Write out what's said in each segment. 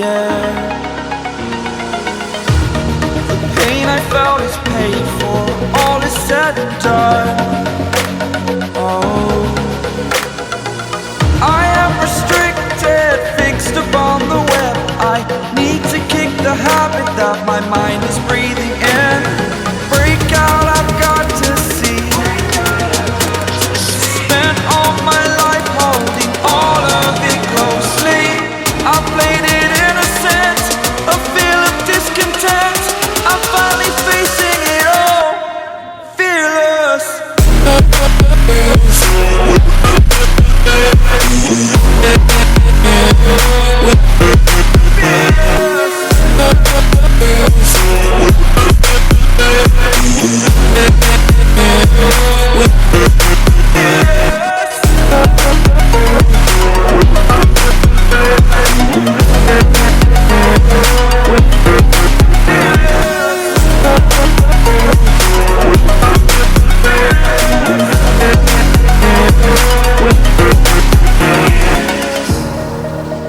air. The pain I felt is paid for, all is said and done. Oh, I am restricted, fixed upon the web. I need to kick the habit that my mind is breathing in. Break out, I've got to see. Spent all my life holding all of it closely. I played it innocent, a feel of discontent. I'm finally facing it all, fearless.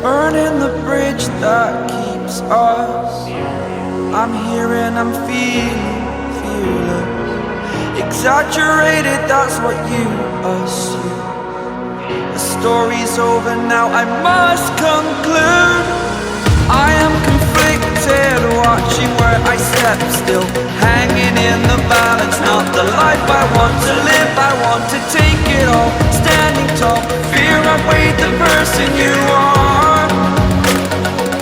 Burning the bridge that keeps us. I'm here and I'm feeling fearless. Exaggerated, that's what you assume. The story's over now, I must conclude. I am conflicted, watching where I step still, hanging in the balance. Not the life I want to live, I want to take it all. Standing tall, fear outweighed the person you are.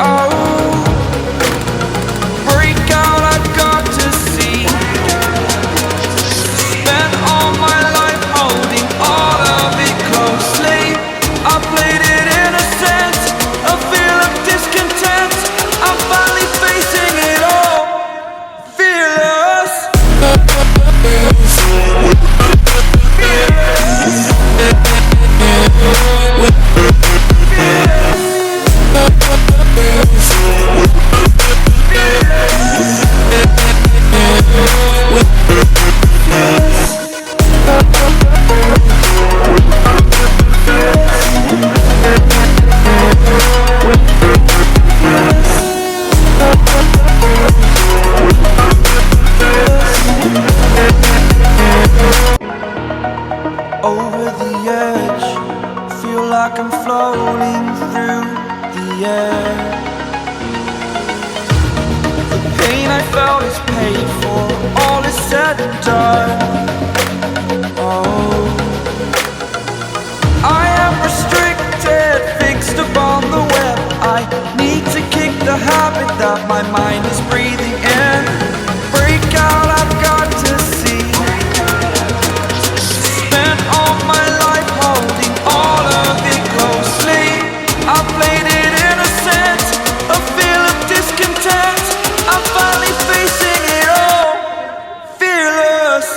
Oh, break out, I've got to see. Spent all my life holding all of it closely. I played it innocent, a feel of discontent. I'm finally facing it all, fearless. Over the edge, feel like I'm floating through the air. The pain I felt is paid for, all is said and done. Oh, I am restricted, fixed upon the web. I need to kick the habit that my mind is breathing in. Break out, I've got to see. Spent all my life holding all of it closely. I played it innocent, a feel of discontent. I'm finally facing it all, fearless.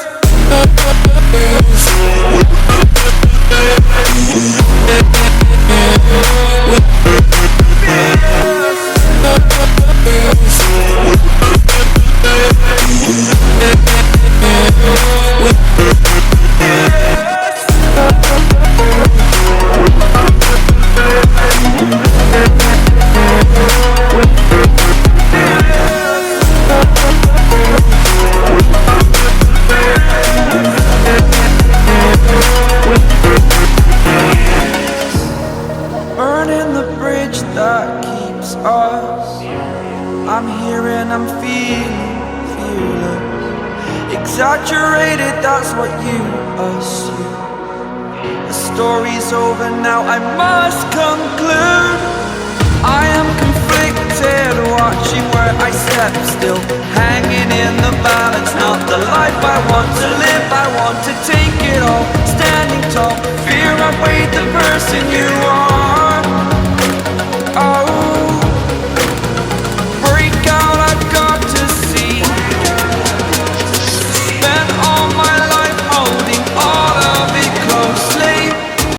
Burning the bridge that keeps us. I'm here and I'm feeling fearless. Exaggerated, that's what you assume. The story's over now, I must conclude. I am conflicted, watching where I step still, hanging in the balance. Not the life I want to live, I want to take it all. Standing tall, fear outweighed the person